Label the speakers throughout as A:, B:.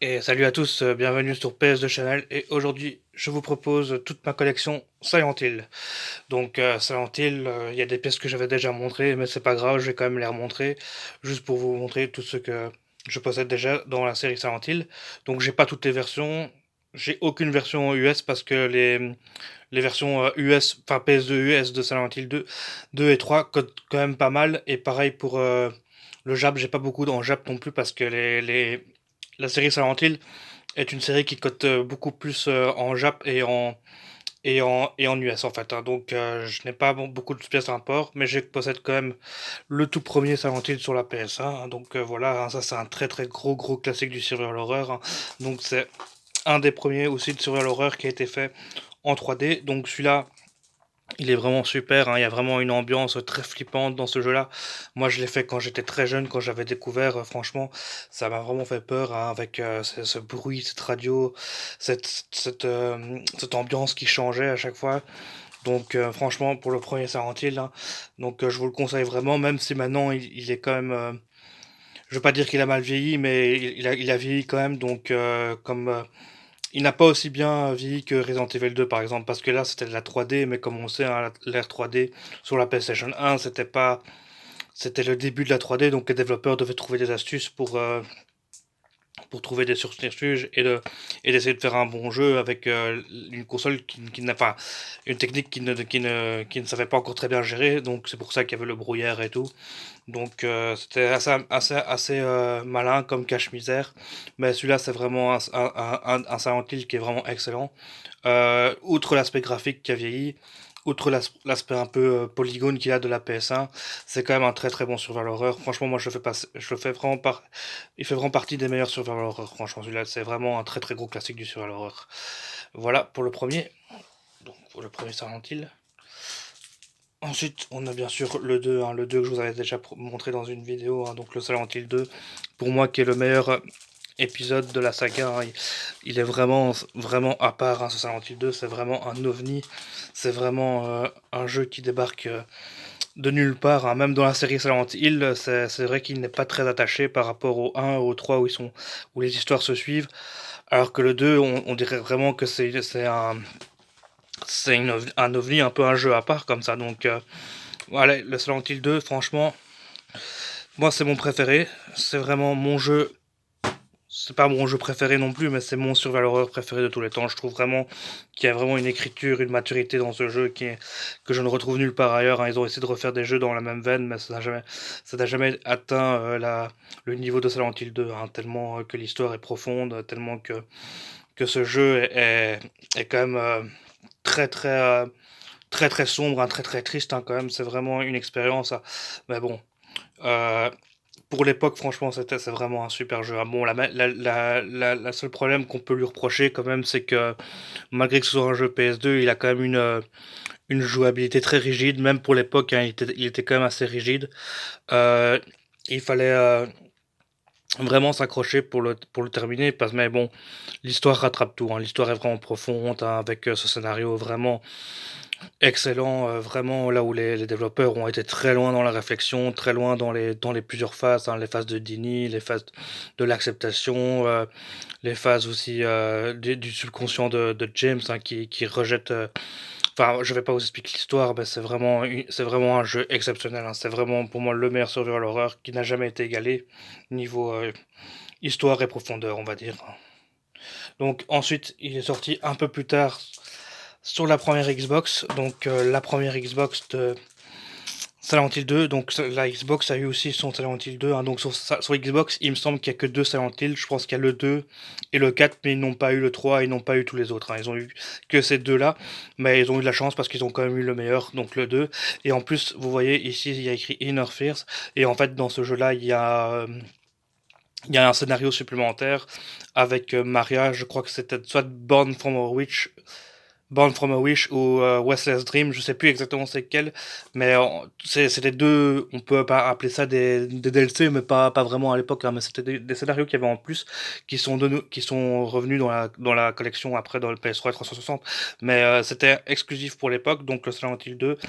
A: Et salut à tous, bienvenue sur PS2 Channel et aujourd'hui je vous propose toute ma collection Silent Hill. Donc Silent Hill, il y a des pièces que j'avais déjà montrées mais c'est pas grave, je vais quand même les remontrer juste pour vous montrer tout ce que je possède déjà dans la série Silent Hill. Donc j'ai pas toutes les versions, j'ai aucune version US parce que les versions US, enfin PS2 US de Silent Hill 2 et 3 codent quand même pas mal et pareil pour le Jap, j'ai pas beaucoup en Jap non plus parce que la série Silent Hill est une série qui cote beaucoup plus en Jap et en US en fait, hein. Donc je n'ai pas beaucoup de pièces d'import, mais je possède quand même le tout premier Silent Hill sur la PS1, hein. Donc voilà, hein, ça c'est un très très gros classique du survival horror, hein. Donc c'est un des premiers aussi de survival horror qui a été fait en 3D. Donc celui-là, il est vraiment super, hein. Il y a vraiment une ambiance très flippante dans ce jeu-là. Moi, je l'ai fait quand j'étais très jeune, quand j'avais découvert. Franchement, ça m'a vraiment fait peur, hein, avec ce bruit, cette radio, cette ambiance qui changeait à chaque fois. Donc, franchement, pour le premier Silent Hill, hein, donc je vous le conseille vraiment, même si maintenant il est quand même. Je veux pas dire qu'il a mal vieilli, mais il a vieilli quand même. Donc, comme il n'a pas aussi bien vieilli que Resident Evil 2 par exemple, parce que là c'était de la 3D, mais comme on sait, hein, l'ère 3D sur la PlayStation 1, c'était le début de la 3D, donc les développeurs devaient trouver des astuces pour trouver des subterfuges et d'essayer de faire un bon jeu avec une console qui n'a pas une technique qui ne savait pas encore très bien gérer, donc c'est pour ça qu'il y avait le brouillard et tout. Donc c'était assez malin comme cache-misère, mais celui-là c'est vraiment un Silent Hill qui est vraiment excellent. Outre l'aspect graphique qui a vieilli, outre l'aspect un peu polygone qu'il a de la PS1, c'est quand même un très très bon survival horror. Franchement, moi je le fais vraiment il fait vraiment partie des meilleurs survival horror. Franchement, celui-là c'est vraiment un très très gros classique du survival horror. Voilà pour le premier. Donc pour le premier Silent Hill. Ensuite, on a bien sûr le 2, hein, le 2 que je vous avais déjà montré dans une vidéo, hein, donc le Silent Hill 2, pour moi qui est le meilleur épisode de la saga, hein. Il est vraiment à part, hein, ce Silent Hill 2, c'est vraiment un ovni, c'est vraiment un jeu qui débarque de nulle part, hein. Même dans la série Silent Hill, c'est vrai qu'il n'est pas très attaché par rapport au 1, au 3 où les histoires se suivent, alors que le 2, on dirait vraiment que un ovni, un peu un jeu à part comme ça, donc voilà, le Silent Hill 2, franchement, moi c'est mon préféré. C'est vraiment mon jeu. C'est pas mon jeu préféré non plus, mais c'est mon survival horror préféré de tous les temps. Je trouve vraiment qu'il y a vraiment une écriture, une maturité dans ce jeu que je ne retrouve nulle part ailleurs, hein. Ils ont essayé de refaire des jeux dans la même veine, mais ça n'a jamais atteint le niveau de Silent Hill 2, hein, tellement que l'histoire est profonde, tellement que ce jeu est quand même très très très très sombre, hein, très très triste, hein, quand même. C'est vraiment une expérience, hein. Mais bon, euh, pour l'époque, franchement, c'est vraiment un super jeu, hein. Bon, la seule problème qu'on peut lui reprocher quand même, c'est que malgré que ce soit un jeu PS2, il a quand même une jouabilité très rigide, même pour l'époque, hein, il était quand même assez rigide. Euh, il fallait vraiment s'accrocher pour le terminer, mais bon, l'histoire rattrape tout, hein. L'histoire est vraiment profonde, hein, avec ce scénario vraiment excellent, vraiment là où les développeurs ont été très loin dans la réflexion, très loin dans les plusieurs phases, hein, les phases de déni, les phases de l'acceptation, les phases aussi du subconscient de James, hein, qui rejette. Enfin, je vais pas vous expliquer l'histoire, mais c'est vraiment un jeu exceptionnel, hein. C'est vraiment pour moi le meilleur survival horror qui n'a jamais été égalé niveau histoire et profondeur, on va dire. Donc ensuite, il est sorti un peu plus tard sur la première Xbox, donc la première Xbox de Silent Hill 2, donc la Xbox a eu aussi son Silent Hill 2, hein. Donc sur Xbox, il me semble qu'il n'y a que deux Silent Hill, je pense qu'il y a le 2 et le 4, mais ils n'ont pas eu le 3, ils n'ont pas eu tous les autres, hein. Ils ont eu que ces deux-là, mais ils ont eu de la chance parce qu'ils ont quand même eu le meilleur, donc le 2. Et en plus, vous voyez ici, il y a écrit Inner Fears, et en fait dans ce jeu-là, il y a un scénario supplémentaire avec Maria, je crois que c'était soit Born from a Wish ou Westless Dream, je sais plus exactement c'est quel, mais c'est les deux, on peut pas appeler ça des DLC, mais pas vraiment à l'époque, hein, mais c'était des scénarios qu'il y avait en plus qui sont revenus dans la collection après dans le PS3 et 360, mais c'était exclusif pour l'époque, donc le Silent Hill 2,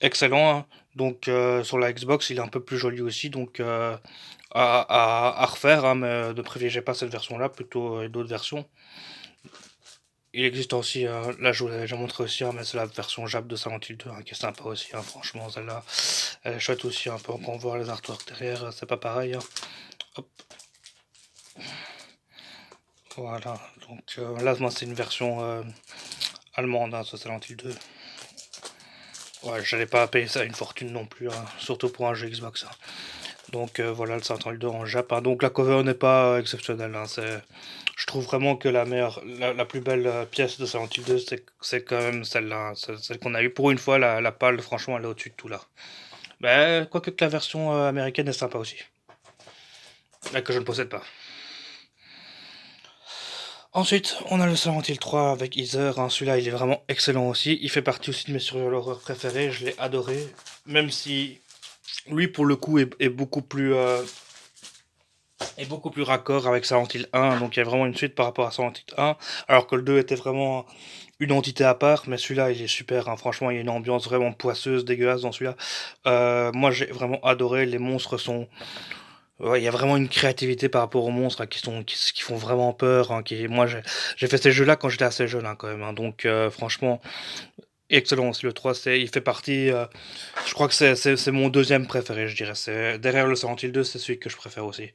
A: excellent, hein. Donc sur la Xbox, il est un peu plus joli aussi, donc à refaire, hein, mais ne privilégiez pas cette version-là, plutôt d'autres versions. Il existe aussi, là je vous l'avais déjà montré aussi, hein, mais c'est la version Jap de Silent Hill 2 hein, qui est sympa aussi, hein, franchement celle-là, elle est chouette aussi, un peu, on peut voir les artworks derrière, c'est pas pareil. Hein. Hop, voilà, donc là moi c'est une version allemande, hein, ce Silent Hill 2. Ouais, j'allais pas payer ça une fortune non plus, hein, surtout pour un jeu Xbox. Hein. Donc voilà le Silent Hill 2 en Jap. Hein. Donc la cover n'est pas exceptionnelle. Hein. Je trouve vraiment que la meilleure, la plus belle pièce de Silent Hill 2, c'est quand même celle-là. Hein. Celle qu'on a eue. Pour une fois, la pâle, franchement, elle est au-dessus de tout là. Mais quoique que la version américaine est sympa aussi. Là que je ne possède pas. Ensuite, on a le Silent Hill 3 avec Heather. Hein. Celui-là, il est vraiment excellent aussi. Il fait partie aussi de mes survival horror préférés. Je l'ai adoré. Même si lui, pour le coup, est beaucoup plus raccord avec Silent Hill 1, donc il y a vraiment une suite par rapport à Silent Hill 1, alors que le 2 était vraiment une entité à part, mais celui-là il est super, hein. Franchement il y a une ambiance vraiment poisseuse, dégueulasse dans celui-là. Moi j'ai vraiment adoré, les monstres sont... Ouais, il y a vraiment une créativité par rapport aux monstres hein, qui font vraiment peur. Hein, moi j'ai fait ces jeux-là quand j'étais assez jeune hein, quand même, hein, donc franchement excellent aussi le 3, il fait partie, je crois que c'est mon deuxième préféré je dirais, derrière le Silent Hill 2 c'est celui que je préfère aussi.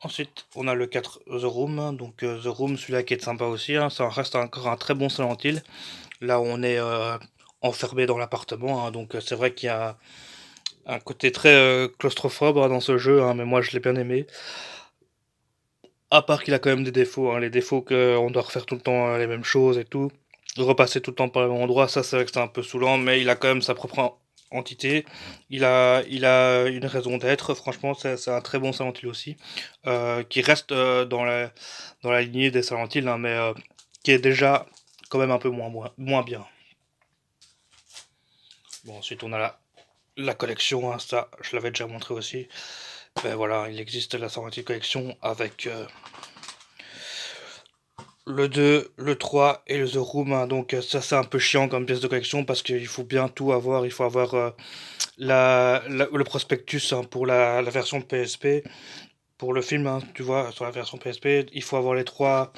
A: Ensuite, on a le 4 The Room. Donc The Room, celui-là qui est sympa aussi. Hein, ça reste encore un très bon Silent Hill. Là, on est enfermé dans l'appartement. Hein, donc c'est vrai qu'il y a un côté très claustrophobe hein, dans ce jeu. Hein, mais moi, je l'ai bien aimé. À part qu'il a quand même des défauts. Hein, les défauts qu'on doit refaire tout le temps les mêmes choses et tout. Repasser tout le temps par le même endroit. Ça, c'est vrai que c'est un peu saoulant. Mais il a quand même sa propre entité. Il a une raison d'être. Franchement, c'est un très bon Silent Hill aussi. Qui reste dans la lignée des Silent Hill, hein, mais qui est déjà quand même un peu moins bien. Bon, ensuite, on a la collection. Hein, ça, je l'avais déjà montré aussi. Ben voilà, il existe la Silent Hill Collection avec le 2, le 3 et le The Room. Hein, donc ça, c'est un peu chiant comme pièce de collection parce qu'il faut bien tout avoir. Il faut avoir le prospectus hein, pour la version PSP. Pour le film, hein, tu vois, sur la version PSP, il faut avoir les trois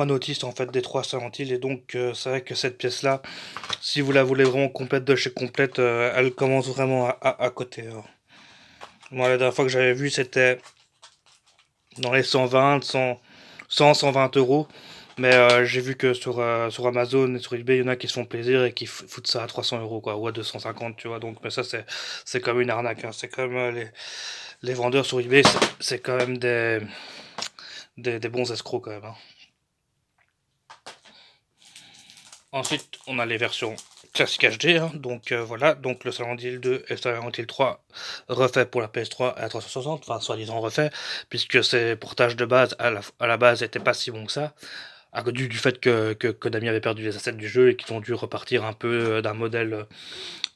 A: notices en fait des trois Silent Hill et donc c'est vrai que cette pièce-là, si vous la voulez vraiment complète de chez complète, elle commence vraiment à côté. Hein. Moi, la dernière fois que j'avais vu, c'était dans les 120 euros. Mais j'ai vu que sur Amazon et sur eBay, il y en a qui se font plaisir et qui foutent ça à 300 euros, quoi, ou à 250, tu vois. Donc, mais ça, c'est comme une arnaque. Hein. C'est comme les vendeurs sur eBay, c'est quand même des bons escrocs, quand même. Hein. Ensuite, on a les versions classiques HD, hein, donc voilà, donc le Silent Hill 2 et le Silent Hill 3 refait pour la PS3 et la 360, enfin soi-disant refait, puisque ces portages de base à la base n'étaient pas si bons que ça, à cause du fait que Konami avait perdu les assets du jeu et qu'ils ont dû repartir un peu d'un modèle,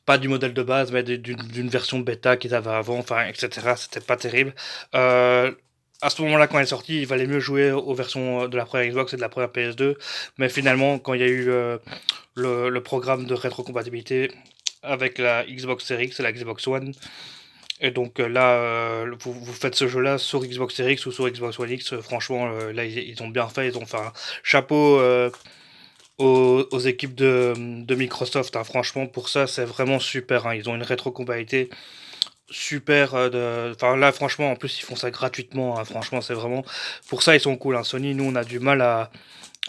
A: pas du modèle de base, mais d'une version bêta qu'ils avaient avant, enfin etc. C'était pas terrible. Euh, à ce moment-là, quand elle est sortie, il valait mieux jouer aux versions de la première Xbox et de la première PS2. Mais finalement, quand il y a eu le programme de rétrocompatibilité avec la Xbox Series X et la Xbox One. Et donc là, vous faites ce jeu-là sur Xbox Series X ou sur Xbox One X. Franchement, là, ils ont bien fait. Ils ont fait un chapeau aux équipes de Microsoft. Hein. Franchement, pour ça, c'est vraiment super. Hein. Ils ont une rétrocompatibilité super. Enfin, là, franchement, en plus, ils font ça gratuitement. Hein. Franchement, c'est vraiment. Pour ça, ils sont cool. Hein. Sony, nous, on a du mal à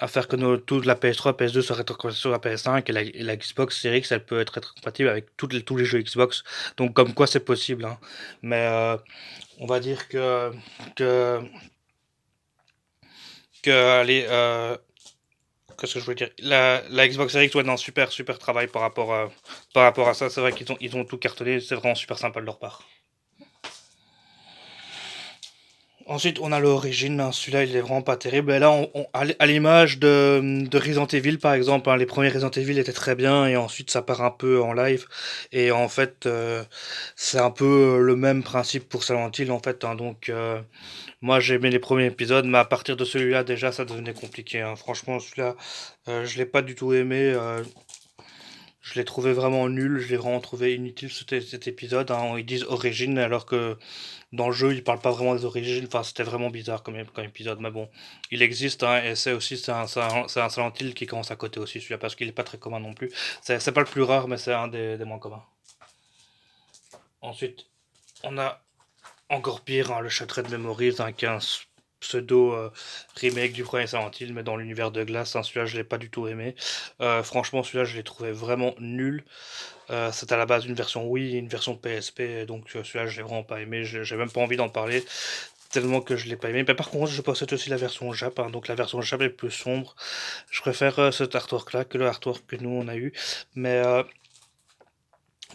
A: faire que tout de la PS3, PS2 soit rétrocompatible sur la PS5 et la Xbox Series X, elle peut être rétrocompatible avec tous les jeux Xbox. Donc comme quoi c'est possible. Hein. Mais on va dire que, que allez, qu'est-ce que je voulais dire la Xbox Series X doit être un super travail par rapport à ça. C'est vrai ils ont tout cartonné. C'est vraiment super sympa de leur part. Ensuite, on a l'origine. Hein. Celui-là, il est vraiment pas terrible. Et là, à l'image de Resident Evil, par exemple, hein, les premiers Resident Evil étaient très bien, et ensuite ça part un peu en live. Et en fait, c'est un peu le même principe pour Silent Hill, en fait. Hein. Donc, moi, j'ai aimé les premiers épisodes, mais à partir de celui-là, déjà, ça devenait compliqué. Hein. Franchement, celui-là, je l'ai pas du tout aimé. Je l'ai trouvé vraiment nul, je l'ai vraiment trouvé inutile cet épisode, hein. Ils disent origine alors que dans le jeu ils parlent pas vraiment des origines, enfin c'était vraiment bizarre comme épisode, mais bon, il existe, hein, et c'est un Silent Hill qui commence à côté aussi celui-là parce qu'il est pas très commun non plus. C'est pas le plus rare mais c'est un des moins communs. Ensuite, on a encore pire, hein, le Shattered Memories, hein, qui est un pseudo remake du premier Silent Hill, mais dans l'univers de glace, hein. Celui-là, je l'ai pas du tout aimé. Franchement, celui-là, je l'ai trouvé vraiment nul. C'est à la base une version Wii et une version PSP, donc celui-là, je l'ai vraiment pas aimé. J'ai même pas envie d'en parler, tellement que je l'ai pas aimé. Mais par contre, je possède aussi la version Jap, hein, donc la version Jap est plus sombre. Je préfère cet artwork-là que le artwork que nous on a eu. Mais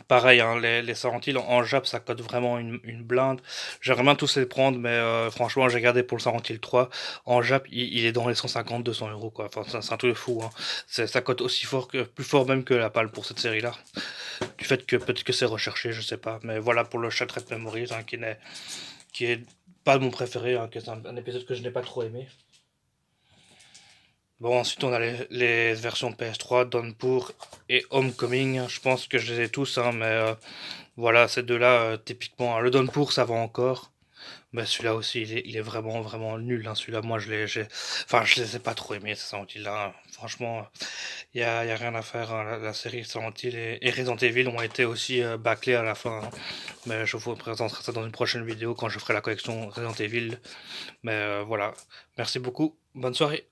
A: pareil, hein, les Silent Hill en Jap, ça cote vraiment une blinde. J'aimerais bien tous les prendre, mais franchement, j'ai gardé pour le Silent Hill 3. En Jap, il est dans les 150-200 € quoi. Enfin, c'est un truc de fou, hein. Ça cote aussi fort que, plus fort même que la PAL pour cette série-là. Du fait que peut-être que c'est recherché, je sais pas. Mais voilà pour le Shattered Memories, hein, qui est pas mon préféré, hein, qui est un épisode que je n'ai pas trop aimé. Bon, ensuite on a les versions PS3, Downpour et Homecoming. Je pense que je les ai tous, hein, mais voilà, ces deux-là, typiquement, hein, le Downpour ça va encore. Mais celui-là aussi, il est vraiment, vraiment nul, hein. Celui-là, moi, enfin, je les ai pas trop aimés, ces Silent Hill-là, hein. Franchement, y a rien à faire, hein. La série Silent Hill et Resident Evil ont été aussi bâclés à la fin, hein. Mais je vous présenterai ça dans une prochaine vidéo quand je ferai la collection Resident Evil. Mais voilà. Merci beaucoup. Bonne soirée.